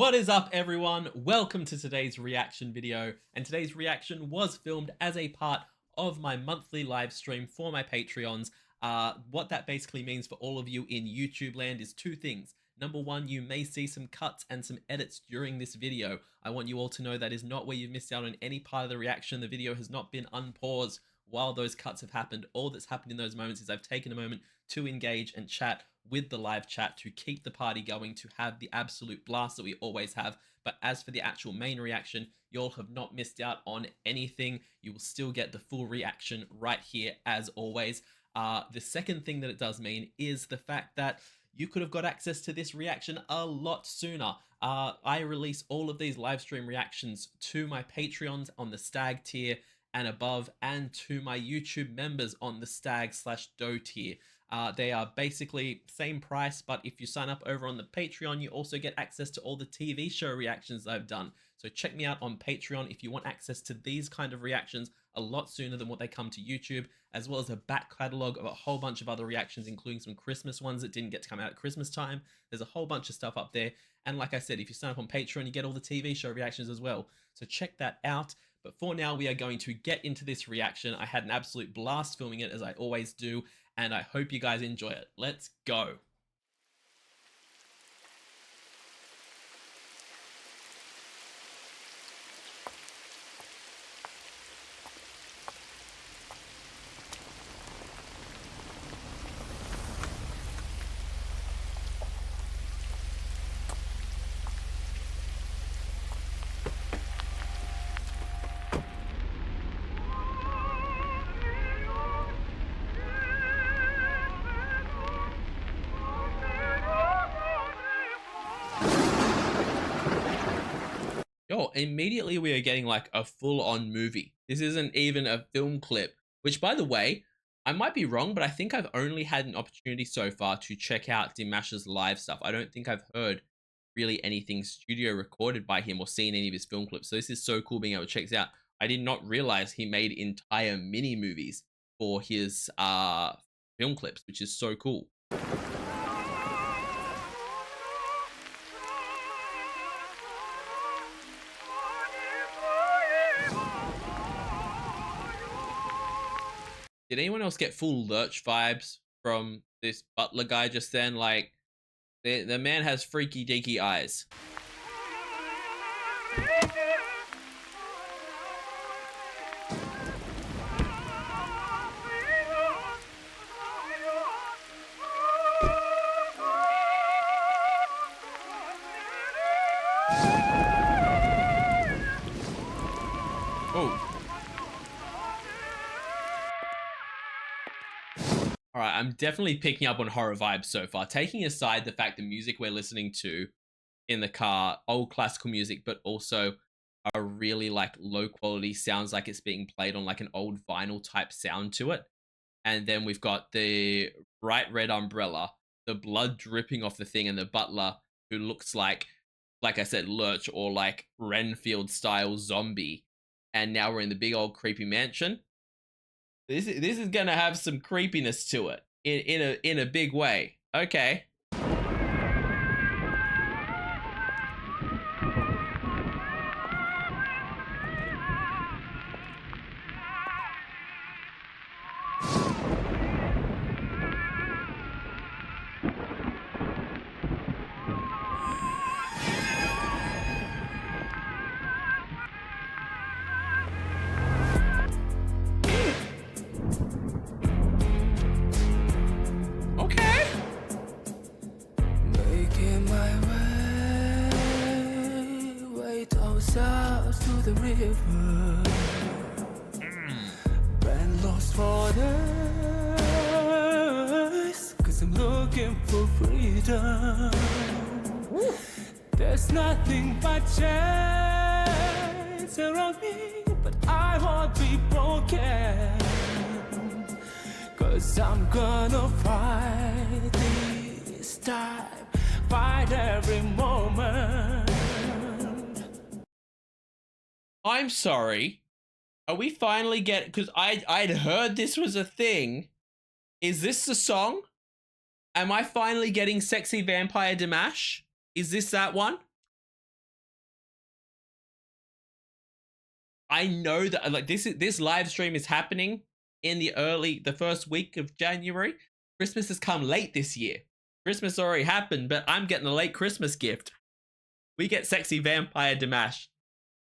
What is up, everyone? Welcome to today's reaction video, and today's reaction was filmed as a part of my monthly live stream for my Patreons. What that basically means for all of you in YouTube land is two things. Number one, you may see some cuts and some edits during this video. I want you all to know that is not where you've missed out on any part of the reaction. The video has not been unpaused while those cuts have happened. All that's happened in those moments is I've taken a moment to engage and chat with the live chat to keep the party going, to have the absolute blast that we always have. But as for the actual main reaction, you'll have not missed out on anything. You will still get the full reaction right here as always. The second thing that it does mean is the fact that you could have got access to this reaction a lot sooner. I release all of these live stream reactions to my Patreons on the Stag tier and above, and to my YouTube members on the Stag/Doe tier. They are basically same price, but if you sign up over on the Patreon, you also get access to all the TV show reactions I've done. So check me out on Patreon if you want access to these kind of reactions a lot sooner than what they come to YouTube, as well as a back catalog of a whole bunch of other reactions, including some Christmas ones that didn't get to come out at Christmas time. There's a whole bunch of stuff up there. And like I said, if you sign up on Patreon, you get all the TV show reactions as well. So check that out. But for now, we are going to get into this reaction. I had an absolute blast filming it, as I always do, and I hope you guys enjoy it. Let's go. Yo, immediately we are getting like a full-on movie. This isn't even a film clip, which, by the way, I might be wrong, but I think I've only had an opportunity so far to check out Dimash's live stuff. I don't think I've heard really anything studio recorded by him or seen any of his film clips. So this is so cool being able to check this out. I did not realize he made entire mini movies for his film clips, which is so cool. Did anyone else get full Lurch vibes from this butler guy just then? Like, the man has freaky deaky eyes. Oh. All right, I'm definitely picking up on horror vibes so far. Taking aside the fact the music we're listening to in the car, old classical music, but also a really like low quality, sounds like it's being played on like an old vinyl type sound to it. And then we've got the bright red umbrella, the blood dripping off the thing, and the butler who looks like I said, Lurch or like Renfield style zombie. And now we're in the big old creepy mansion. This is gonna have some creepiness to it in a big way. Okay. South to the river, ran lost for days, 'cause I'm looking for freedom. There's nothing but chains around me, but I won't be broken, 'cause I'm gonna fight this time, fight every moment. I'm sorry. Are we finally because I'd heard this was a thing. Is this the song? Am I finally getting Sexy Vampire Dimash? Is this that one? I know that like this live stream is happening in the first week of January. Christmas has come late this year. Christmas already happened, but I'm getting a late Christmas gift. We get sexy vampire Dimash,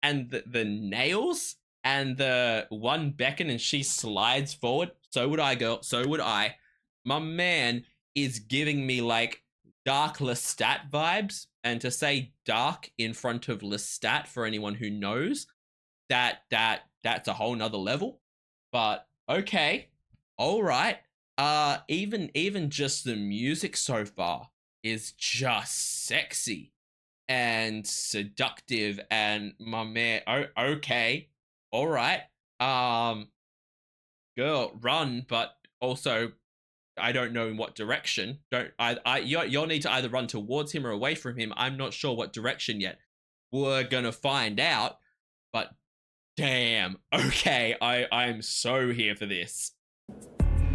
and the nails and the one beckon and she slides forward. So would I, girl. So would I. My man is giving me like dark Lestat vibes, and to say dark in front of Lestat for anyone who knows, that's a whole nother level. But okay, all right. Even just the music so far is just sexy and seductive, and my man, okay, all right. Girl, run, but also I don't know in what direction. You'll need to either run towards him or away from him. I'm not sure what direction yet. We're gonna find out. But damn, okay, I'm so here for this.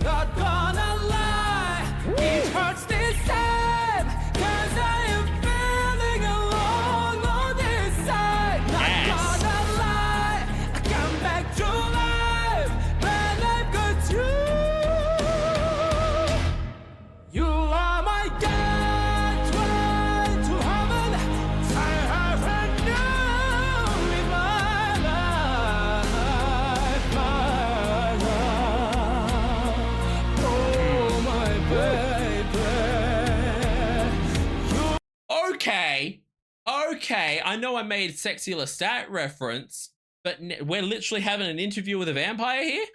Not gonna lie, it hurts this time, 'cause I am feeling alone on this side. Not gonna lie, I come back to life when I've got you. You are my gateway to heaven. I haven't known in my life, oh my baby. Okay, I know I made sexy Lestat reference, but we're literally having an interview with a vampire here?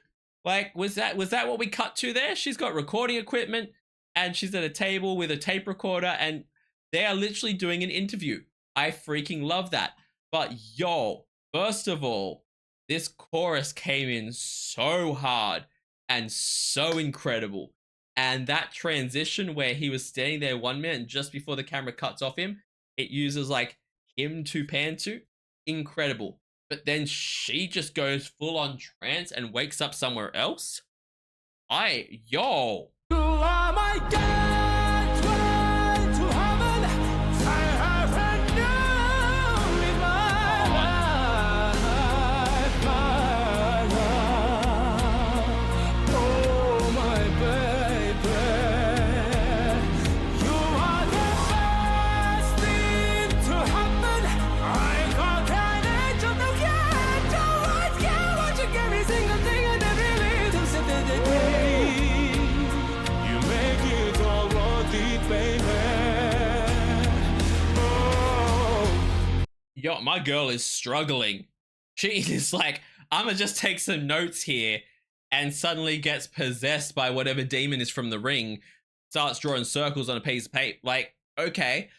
Like, was that what we cut to there? She's got recording equipment, and she's at a table with a tape recorder, and they are literally doing an interview. I freaking love that. But yo, first of all, this chorus came in so hard and so incredible. And that transition where he was standing there 1 minute and just before the camera cuts off him, it uses like him to pan to. Incredible. But then she just goes full on trance and wakes up somewhere else. Yo. You are my gateway to heaven. I haven't known in my life, oh my baby. You are the best thing to happen. I got an angel, no yeah, what you give me, single thing and every little step that they you make it all worth it, baby. Oh. Yo, my girl is struggling. She is like, I'ma just take some notes here, and suddenly gets possessed by whatever demon is from the ring, starts drawing circles on a piece of paper. Like, okay,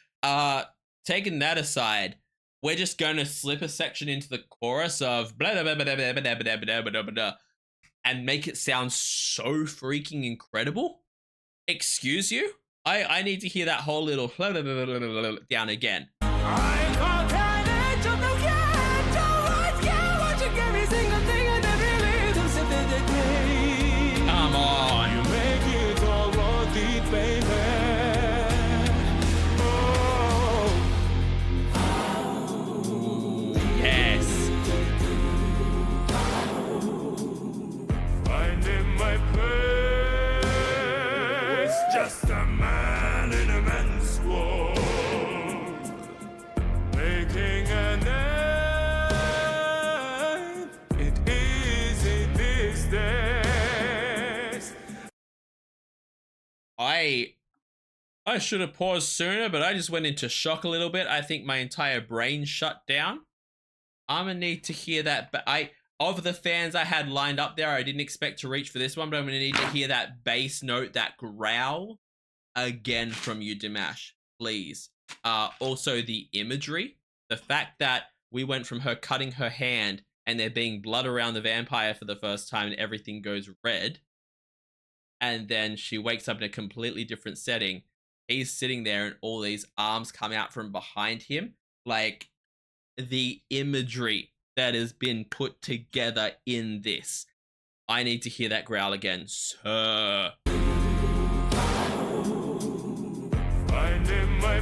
taking that aside, we're just gonna slip a section into the chorus of blah blah blah blah blah blah blah blah blah blah blah, and make it sound so freaking incredible. Excuse you? I need to hear that whole little blah blah blah blah blah blah down again. I got an angel, no yeah, what you give me, single thing and every little step that they take. Come on. You make it all worth it, baby. Oh. Yes. Finding my place, just a man in a man's world, making a name. It is in these days. I should have paused sooner, but I just went into shock a little bit. I think my entire brain shut down. I'm gonna need to hear that, but of the fans I had lined up there, I didn't expect to reach for this one, but I'm gonna need to hear that bass note, that growl again from you, Dimash, please. Also the imagery, the fact that we went from her cutting her hand and there being blood around the vampire for the first time and everything goes red, and then she wakes up in a completely different setting. He's sitting there and all these arms come out from behind him. Like, the imagery that has been put together in this. I need to hear that growl again, sir. Finding my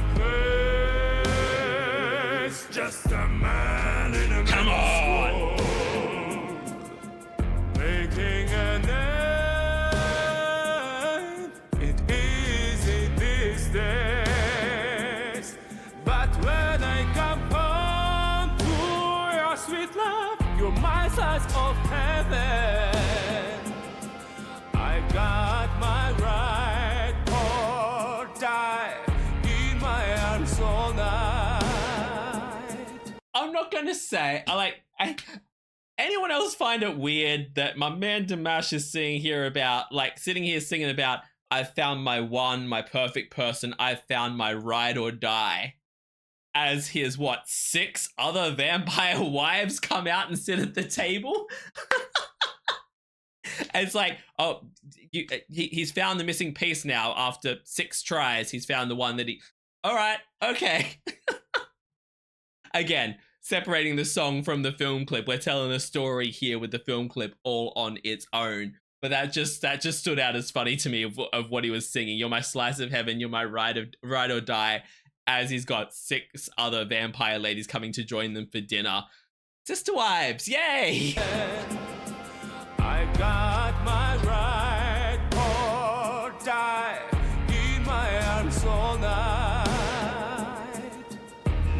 place, just a man in a Come man's on! world. sides of heaven. I got my right or die in my arms all night. I'm not gonna say anyone else find it weird that my man Dimash is sitting here singing about I've found my one, my perfect person, I've found my ride or die, as his 6 other vampire wives come out and sit at the table? And it's like, oh, he's found the missing piece now. After 6 tries, he's found the one that all right, okay. Again, separating the song from the film clip. We're telling a story here with the film clip all on its own. But that just stood out as funny to me of what he was singing. You're my slice of heaven, you're my ride or die, as he's got 6 other vampire ladies coming to join them for dinner. Sister wives, yay! I got my right or die in my arms all night.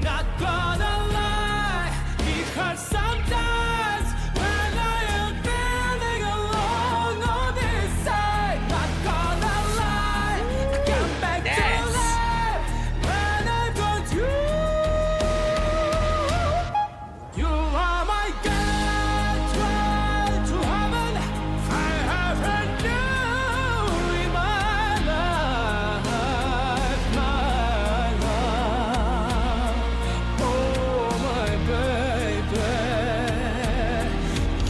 Not gonna lie, it hurts sometimes when I am feeling alone on this side. Not gonna lie, I come back to life when I got you. You are my gateway to heaven. I haven't you in my life, my love. Oh, my baby,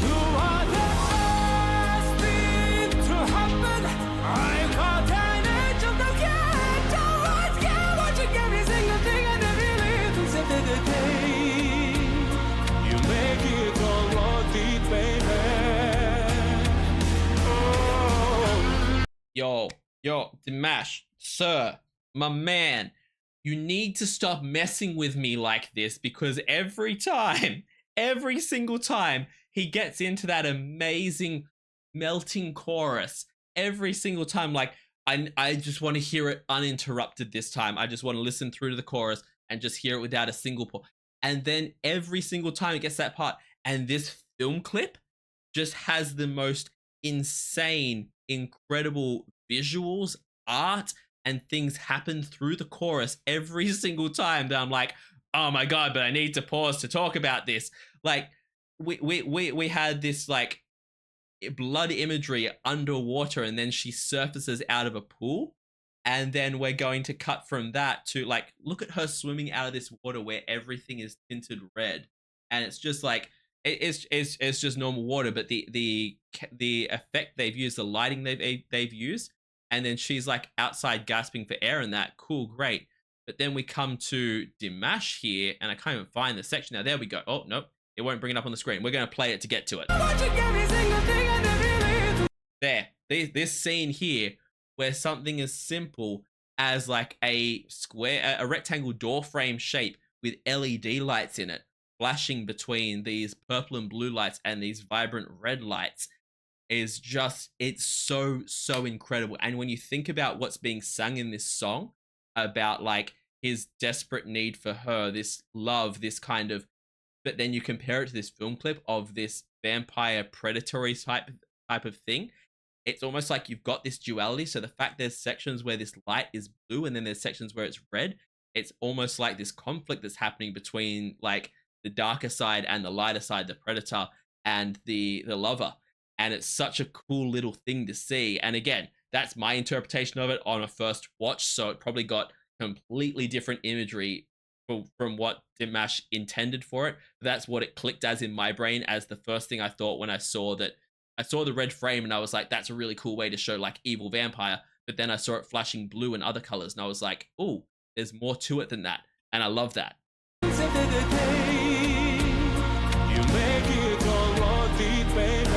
you are the first thing to happen. I got an angel that can't always get what you give me, single thing and every little step of the day. You make it all worth it, baby. Oh. Yo, Dimash, sir, my man, you need to stop messing with me like this, because every single time he gets into that amazing melting chorus, every single time, I just want to hear it uninterrupted this time. I just want to listen through to the chorus and just hear it without a single pause. And then every single time it gets that part, and this film clip just has the most insane, incredible visuals, art, and things happen through the chorus every single time that I'm like, oh my god, but I need to pause to talk about this. Like, we had this blood imagery underwater, and then she surfaces out of a pool, and then we're going to cut from that to look at her swimming out of this water where everything is tinted red, and it's just it's just normal water, but the effect they've used, the lighting they've used, and then she's outside gasping for air, and that cool, great. But then we come to Dimash here, and I can't even find the section now. There we go. Oh nope, it won't bring it up on the screen. We're gonna play it to get to it. There, this scene here, where something as simple as a rectangle door frame shape with LED lights in it, flashing between these purple and blue lights and these vibrant red lights, is just, it's so incredible. And when you think about what's being sung in this song about his desperate need for her, this love, this kind of, but then you compare it to this film clip of this vampire predatory type of thing, it's almost like you've got this duality. So the fact there's sections where this light is blue and then there's sections where it's red, it's almost like this conflict that's happening between the darker side and the lighter side, the predator and the lover. And it's such a cool little thing to see. And again, that's my interpretation of it on a first watch, so it probably got completely different imagery from what Dimash intended for it. That's what it clicked as in my brain as the first thing I thought when I saw the red frame, and I was like, that's a really cool way to show evil vampire. But then I saw it flashing blue and other colors, and I was like, oh, there's more to it than that. And I love that. You make it all worth it, baby.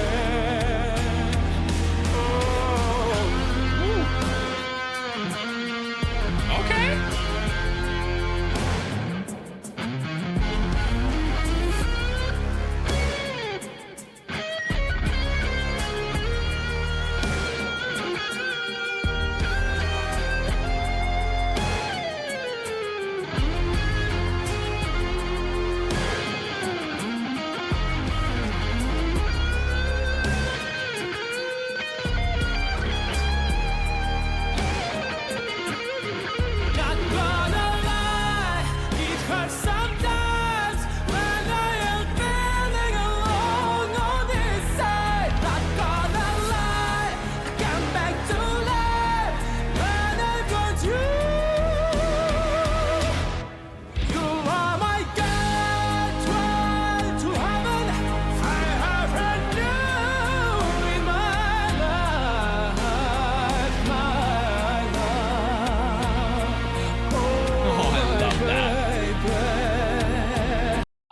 Okay.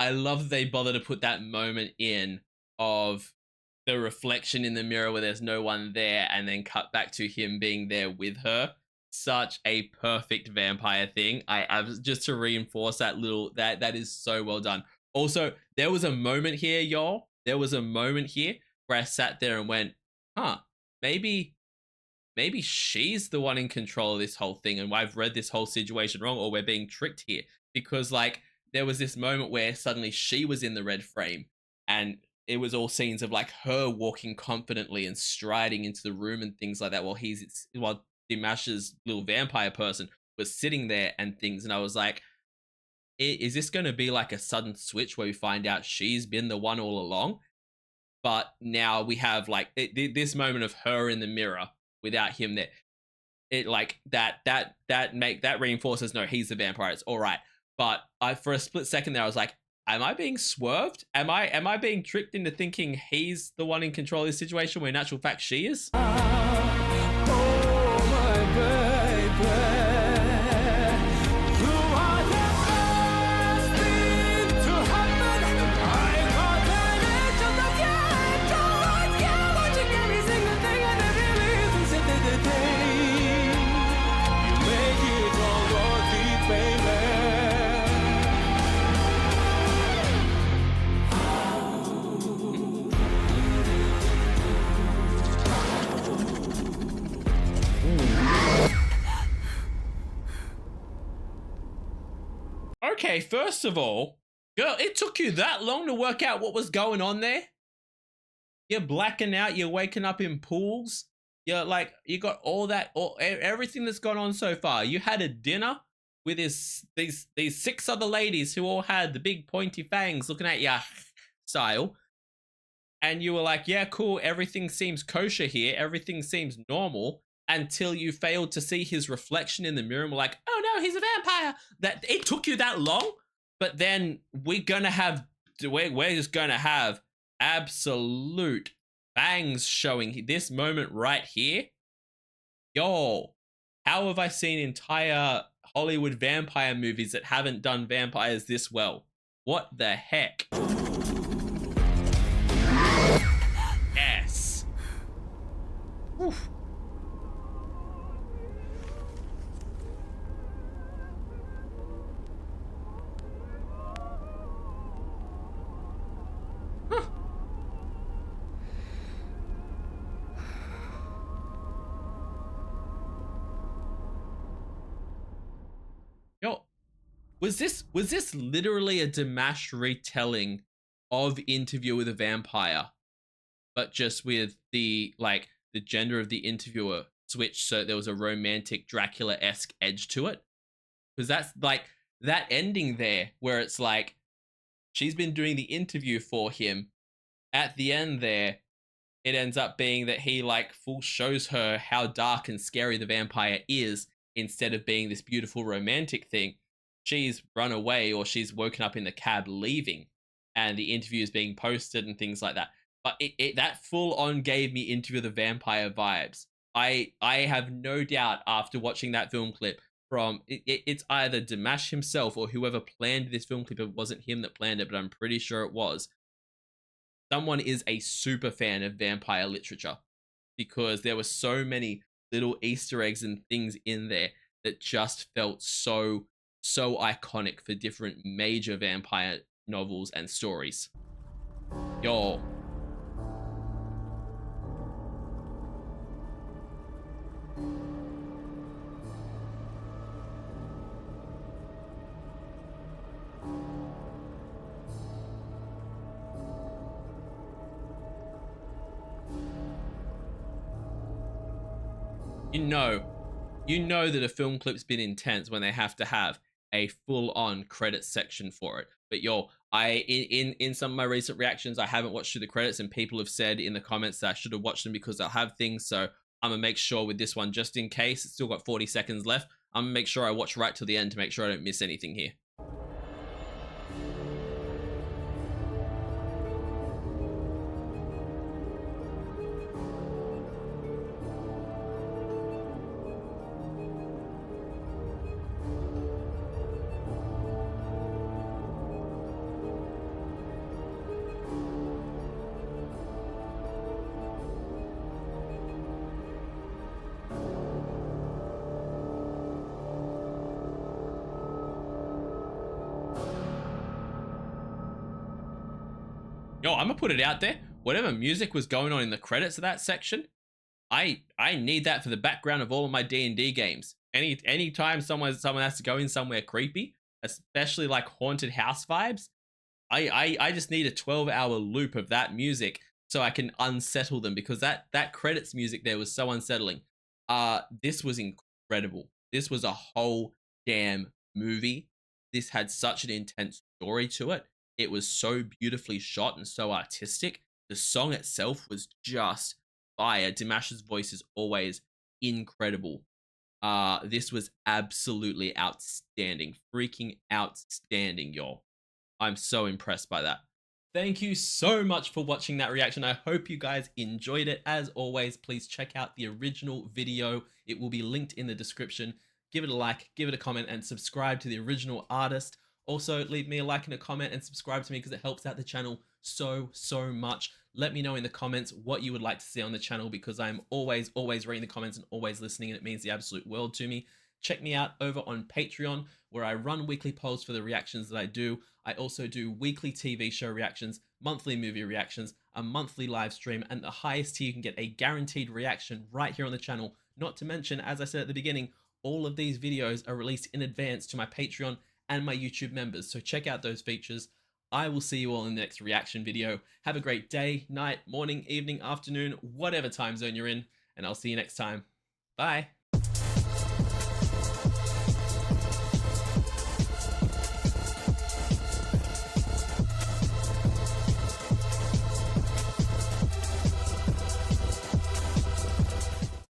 I love that they bother to put that moment in of the reflection in the mirror where there's no one there, and then cut back to him being there with her. Such a perfect vampire thing. I was just to reinforce that is so well done. Also, there was a moment here, y'all. There was a moment here where I sat there and went, huh, maybe she's the one in control of this whole thing, and I've read this whole situation wrong, or we're being tricked here. Because like there was this moment where suddenly she was in the red frame, and it was all scenes of like her walking confidently and striding into the room and things like that, while Dimash's little vampire person was sitting there and things. And I was like, is this going to be like a sudden switch where we find out she's been the one all along? But now we have like this moment of her in the mirror without him there. It like that reinforces, no, he's the vampire. It's all right. But for a split second there, I was like, am I being swerved? Am I being tricked into thinking he's the one in control of this situation when in actual fact she is? Oh my baby, you are the first thing to happen. I got an itch of the future. Yeah, watching every single thing and every reason said that the day you make it all worth it, baby. Okay, first of all, girl, it took you that long to work out what was going on there? You're blacking out, you're waking up in pools. You're like, you got everything that's gone on so far. You had a dinner with these 6 other ladies who all had the big pointy fangs looking at ya style. And you were like, yeah, cool, everything seems kosher here. Everything seems normal. Until you failed to see his reflection in the mirror and were like, oh no, he's a vampire. That it took you that long, but then we're just gonna have absolute bangs showing this moment right here. Yo, how have I seen entire Hollywood vampire movies that haven't done vampires this well? What the heck? Yes. Oof. Yo, was this literally a Dimash retelling of Interview with a Vampire, but just with the gender of the interviewer switched so there was a romantic Dracula-esque edge to it? Because that's like that ending there where it's like she's been doing the interview for him. At the end there, it ends up being that he like full shows her how dark and scary the vampire is. Instead of being this beautiful romantic thing, she's run away or she's woken up in the cab leaving, and the interview is being posted and things like that. But that full on gave me Interview with the Vampire vibes. I have no doubt after watching that film clip from it's either Dimash himself or whoever planned this film clip. It wasn't him that planned it, but I'm pretty sure it was. Someone is a super fan of vampire literature, because there were so many little Easter eggs and things in there that just felt so iconic for different major vampire novels and stories. Yo. You know that a film clip's been intense when they have to have a full-on credits section for it. But yo, in some of my recent reactions, I haven't watched through the credits, and people have said in the comments that I should have watched them because they'll have things. So I'm gonna make sure with this one, just in case, it's still got 40 seconds left, I'm gonna make sure I watch right till the end to make sure I don't miss anything here. I'm gonna put it out there. Whatever music was going on in the credits of that section, I need that for the background of all of my D&D games. Anytime someone has to go in somewhere creepy, especially like haunted house vibes, I just need a 12-hour loop of that music so I can unsettle them, because that credits music there was so unsettling. This was incredible. This was a whole damn movie. This had such an intense story to it. It was so beautifully shot and so artistic. The song itself was just fire. Dimash's voice is always incredible. This was absolutely outstanding. Freaking outstanding, y'all. I'm so impressed by that. Thank you so much for watching that reaction. I hope you guys enjoyed it. As always, please check out the original video. It will be linked in the description. Give it a like, give it a comment, and subscribe to the original artist. Also, leave me a like and a comment and subscribe to me because it helps out the channel so much. Let me know in the comments what you would like to see on the channel, because I'm always reading the comments and always listening, and it means the absolute world to me. Check me out over on Patreon, where I run weekly polls for the reactions that I do. I also do weekly TV show reactions, monthly movie reactions, a monthly live stream, and the highest tier you can get a guaranteed reaction right here on the channel. Not to mention, as I said at the beginning, all of these videos are released in advance to my Patreon and my YouTube members, so check out those features. I will see you all in the next reaction video. Have a great day, night, morning, evening, afternoon, whatever time zone you're in, and I'll see you next time. Bye.